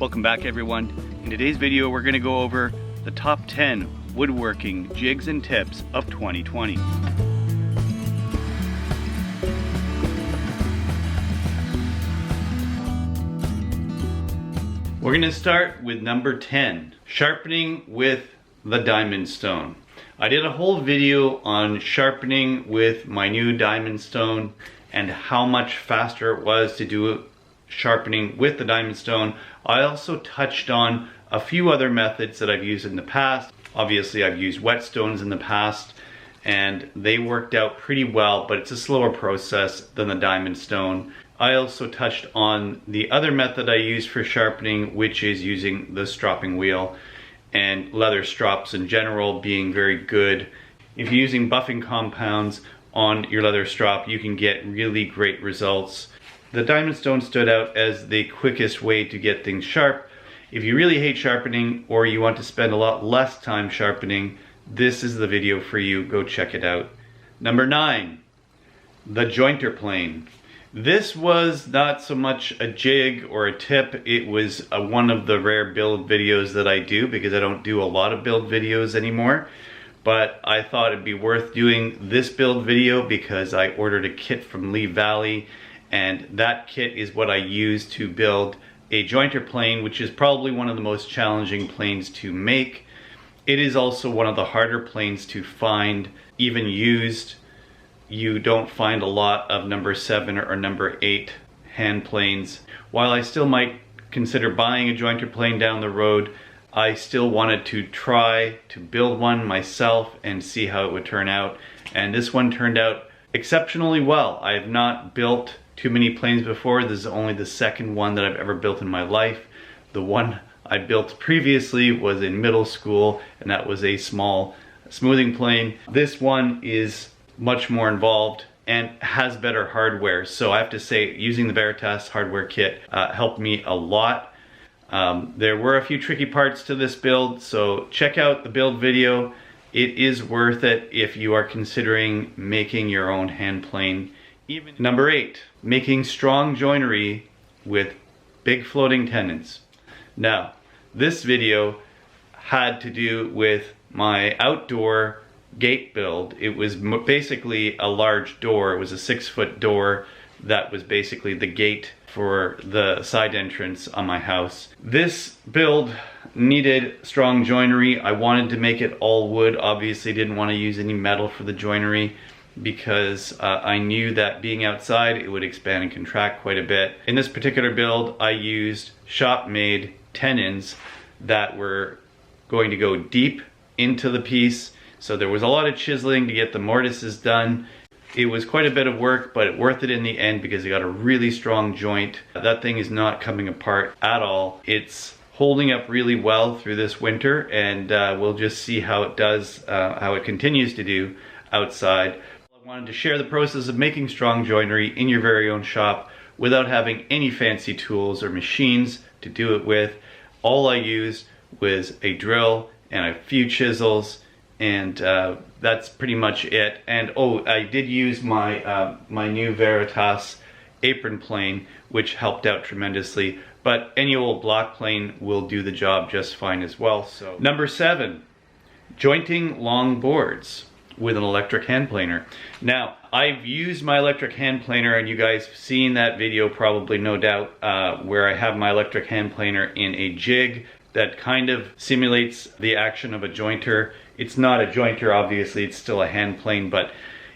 Welcome back everyone. In today's video we're going to go over the top 10 woodworking jigs and tips of 2020. We're going to start with number 10, sharpening with the diamond stone. I did a whole video on sharpening with my new diamond stone and how much faster it was to do sharpening with the diamond stone. I also touched on a few other methods that I've used in the past. Obviously I've used whetstones in the past and they worked out pretty well, but it's a slower process than the diamond stone. I also touched on the other method I use for sharpening, which is using the stropping wheel and leather strops in general being very good. If you're using buffing compounds on your leather strop, you can get really great results. The diamond stone stood out as the quickest way to get things sharp. If you really hate sharpening or you want to spend a lot less time sharpening, this is the video for you. Go check it out. Number 9, the jointer plane. This was not so much a jig or a tip, it was one of the rare build videos that I do because I don't do a lot of build videos anymore. But I thought it'd be worth doing this build video because I ordered a kit from Lee Valley, and that kit is what I use to build a jointer plane, which is probably one of the most challenging planes to make. It is also one of the harder planes to find, even used. You don't find a lot of number 7 or number 8 hand planes. While I still might consider buying a jointer plane down the road, I still wanted to try to build one myself and see how it would turn out. And this one turned out exceptionally well. I have not built too many planes before. This is only the second one that I've ever built in my life. The one I built previously was in middle school, and that was a small smoothing plane. This one is much more involved and has better hardware. So I have to say, using the Veritas hardware kit helped me a lot. There were a few tricky parts to this build, so check out the build video. It is worth it if you are considering making your own hand plane. Number 8, making strong joinery with big floating tenons. Now, this video had to do with my outdoor gate build. It was basically a large door. It was a 6-foot door that was basically the gate for the side entrance on my house. This build needed strong joinery. I wanted to make it all wood. Obviously didn't want to use any metal for the joinery because I knew that being outside it would expand and contract quite a bit. In this particular build I used shop-made tenons that were going to go deep into the piece, so there was a lot of chiseling to get the mortises done. It was quite a bit of work, but worth it in the end because it got a really strong joint. That thing is not coming apart at all. It's holding up really well through this winter, and we'll just see how it does, how it continues to do outside. I wanted to share the process of making strong joinery in your very own shop without having any fancy tools or machines to do it with. All I used was a drill and a few chisels, and that's pretty much it. And oh, I did use my my new Veritas apron plane, which helped out tremendously, but any old block plane will do the job just fine as well. So number 7, jointing long boards with an electric hand planer. Now, I've used my electric hand planer, and you guys have seen that video probably, no doubt, where I have my electric hand planer in a jig that kind of simulates the action of a jointer. It's not a jointer, obviously, it's still a hand plane, but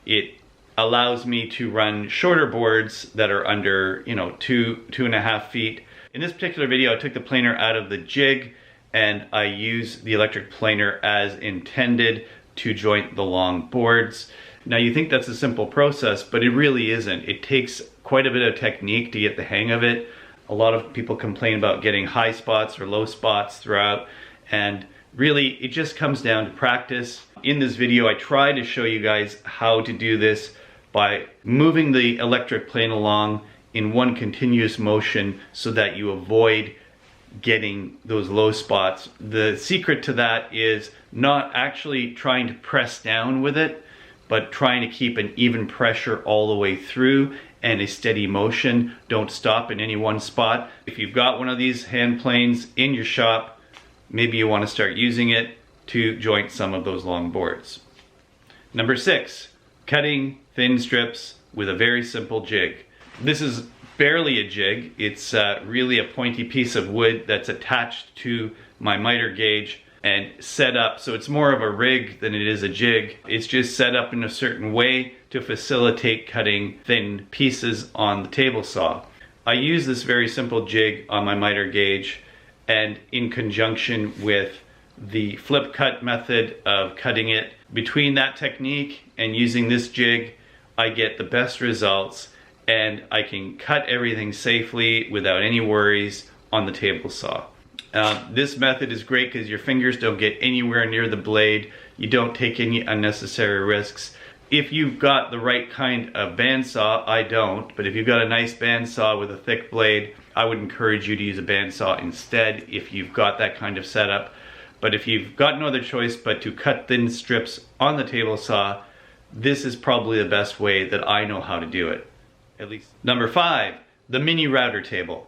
it allows me to run shorter boards that are under, you know, 2.5 feet. In this particular video, I took the planer out of the jig and I use the electric planer as intended to joint the long boards. Now you think that's a simple process, but it really isn't. It takes quite a bit of technique to get the hang of it. A lot of people complain about getting high spots or low spots throughout, and really it just comes down to practice. In this video I try to show you guys how to do this by moving the electric plane along in one continuous motion so that you avoid getting those low spots. The secret to that is not actually trying to press down with it, but trying to keep an even pressure all the way through and a steady motion. Don't stop in any one spot. If you've got one of these hand planes in your shop, maybe you want to start using it to joint some of those long boards. Number 6, cutting thin strips with a very simple jig. This is barely a jig. It's really a pointy piece of wood that's attached to my miter gauge and set up, so it's more of a rig than it is a jig. It's just set up in a certain way to facilitate cutting thin pieces on the table saw. I use this very simple jig on my miter gauge, and in conjunction with the flip cut method of cutting it, between that technique and using this jig, I get the best results, and I can cut everything safely without any worries on the table saw. This method is great because your fingers don't get anywhere near the blade. You don't take any unnecessary risks. If you've got the right kind of bandsaw, I don't, but if you've got a nice bandsaw with a thick blade, I would encourage you to use a bandsaw instead if you've got that kind of setup. But if you've got no other choice but to cut thin strips on the table saw, this is probably the best way that I know how to do it, at least. Number 5, the mini router table.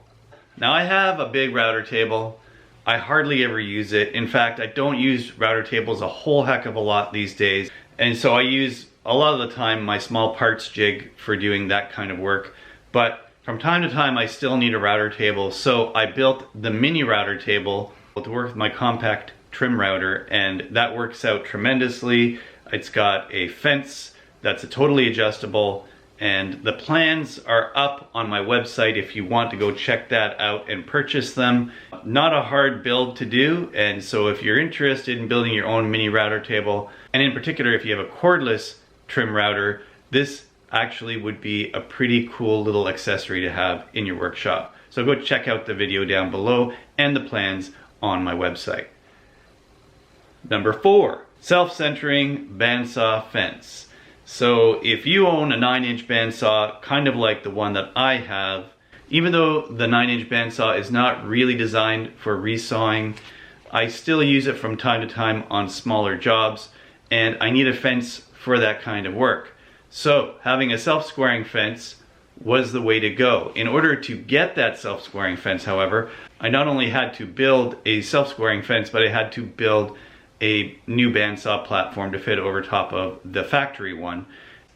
Now I have a big router table. I hardly ever use it. In fact, I don't use router tables a whole heck of a lot these days. And so I use a lot of the time my small parts jig for doing that kind of work. But from time to time I still need a router table. So I built the mini router table to work with my compact trim router, and that works out tremendously. It's got a fence that's totally adjustable, and the plans are up on my website if you want to go check that out and purchase them. Not a hard build to do, and so if you're interested in building your own mini router table, and in particular if you have a cordless trim router, this actually would be a pretty cool little accessory to have in your workshop. So go check out the video down below and the plans on my website. Number 4, self-centering bandsaw fence. So if you own a 9-inch bandsaw, kind of like the one that I have, even though the 9-inch bandsaw is not really designed for resawing, I still use it from time to time on smaller jobs, and I need a fence for that kind of work. So having a self-squaring fence was the way to go. In order to get that self-squaring fence, however, I not only had to build a self-squaring fence, but I had to build a new bandsaw platform to fit over top of the factory one.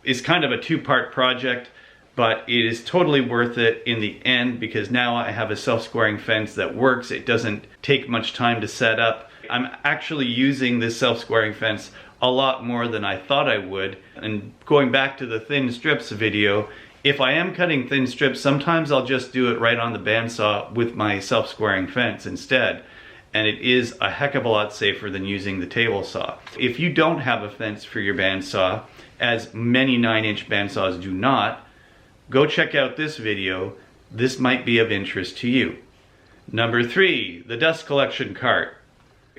It's kind of a 2-part project, but it is totally worth it in the end because now I have a self-squaring fence that works. It doesn't take much time to set up. I'm actually using this self-squaring fence a lot more than I thought I would. And going back to the thin strips video, if I am cutting thin strips, sometimes I'll just do it right on the bandsaw with my self-squaring fence instead. And it is a heck of a lot safer than using the table saw. If you don't have a fence for your bandsaw, as many 9-inch bandsaws do not, go check out this video. This might be of interest to you. Number 3, the dust collection cart.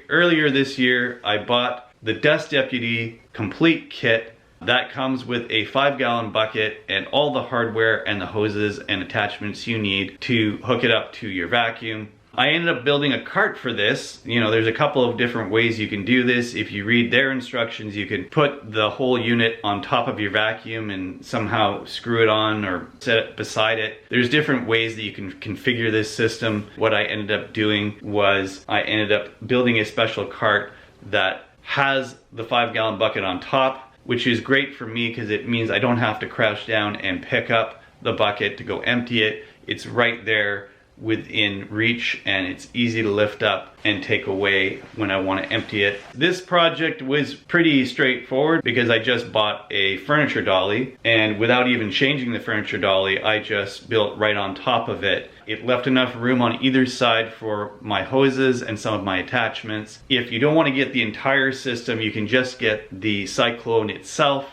Earlier this year, I bought the Dust Deputy complete kit. That comes with a 5-gallon bucket and all the hardware and the hoses and attachments you need to hook it up to your vacuum. I ended up building a cart for this. You know, there's a couple of different ways you can do this. If you read their instructions, you can put the whole unit on top of your vacuum and somehow screw it on or set it beside it. There's different ways that you can configure this system. What I ended up doing was I ended up building a special cart that has the 5-gallon bucket on top, which is great for me because it means I don't have to crouch down and pick up the bucket to go empty it. It's right there within reach, and it's easy to lift up and take away when I want to empty it. This project was pretty straightforward because I just bought a furniture dolly, and without even changing the furniture dolly, I just built right on top of it. It left enough room on either side for my hoses and some of my attachments. If you don't want to get the entire system, you can just get the cyclone itself.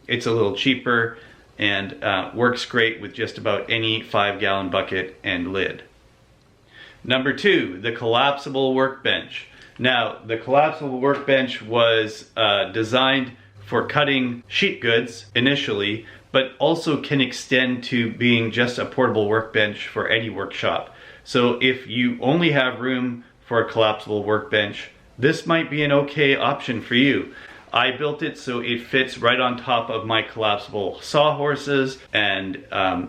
It's a little cheaper and works great with just about any 5-gallon bucket and lid. Number 2, the collapsible workbench. Now, the collapsible workbench was designed for cutting sheet goods initially, but also can extend to being just a portable workbench for any workshop. So if you only have room for a collapsible workbench, this might be an okay option for you. I built it so it fits right on top of my collapsible sawhorses, and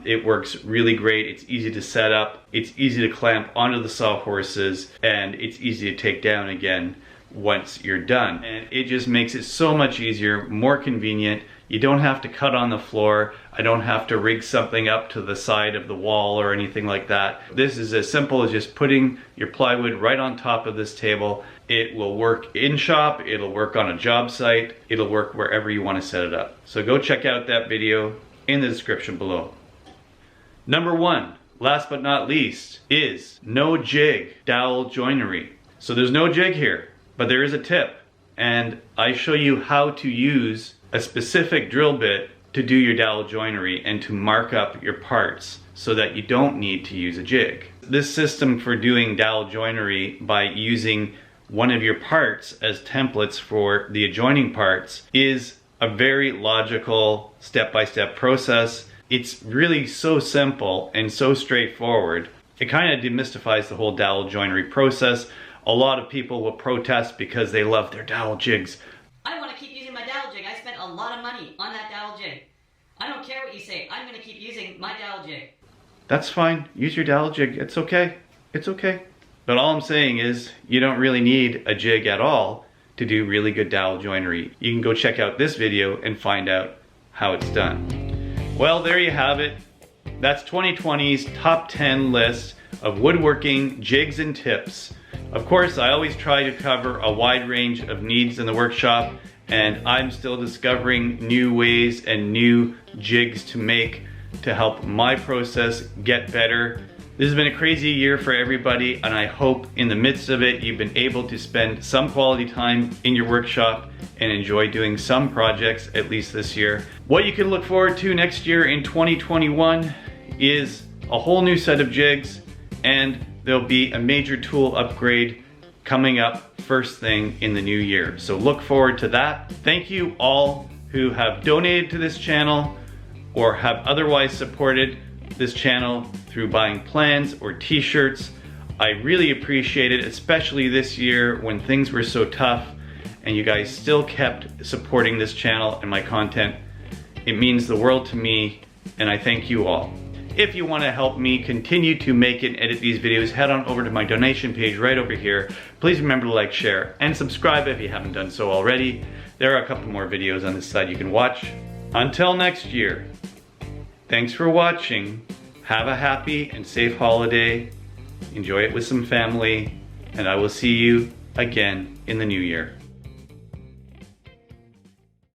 it works really great. It's easy to set up, it's easy to clamp onto the sawhorses, and it's easy to take down again once you're done. And it just makes it so much easier, more convenient. You don't have to cut on the floor. I don't have to rig something up to the side of the wall or anything like that. This is as simple as just putting your plywood right on top of this table. It will work in shop, it'll work on a job site, it'll work wherever you want to set it up. So go check out that video in the description below. Number 1, last but not least, is no jig dowel joinery. So there's no jig here, but there is a tip, and I show you how to use a specific drill bit to do your dowel joinery and to mark up your parts so that you don't need to use a jig. This system for doing dowel joinery by using one of your parts as templates for the adjoining parts is a very logical step-by-step process. It's really so simple and so straightforward. It kind of demystifies the whole dowel joinery process. A lot of people will protest because they love their dowel jigs. I want to keep using my dowel jig. I spent a lot of money on that dowel jig. I don't care what you say. I'm going to keep using my dowel jig. That's fine. Use your dowel jig. It's okay. It's okay. But all I'm saying is you don't really need a jig at all to do really good dowel joinery. You can go check out this video and find out how it's done. Well, there you have it. That's 2020's top 10 list of woodworking jigs and tips. Of course, I always try to cover a wide range of needs in the workshop, and I'm still discovering new ways and new jigs to make to help my process get better. This has been a crazy year for everybody, and I hope in the midst of it you've been able to spend some quality time in your workshop and enjoy doing some projects, at least this year. What you can look forward to next year in 2021 is a whole new set of jigs, and there'll be a major tool upgrade coming up first thing in the new year. So look forward to that. Thank you all who have donated to this channel or have otherwise supported this channel through buying plans or t-shirts. I really appreciate it, especially this year when things were so tough and you guys still kept supporting this channel and my content. It means the world to me, and I thank you all. If you want to help me continue to make and edit these videos, head on over to my donation page right over here. Please remember to like, share, and subscribe if you haven't done so already. There are a couple more videos on this side you can watch. Until next year, thanks for watching. Have a happy and safe holiday. Enjoy it with some family, and I will see you again in the new year.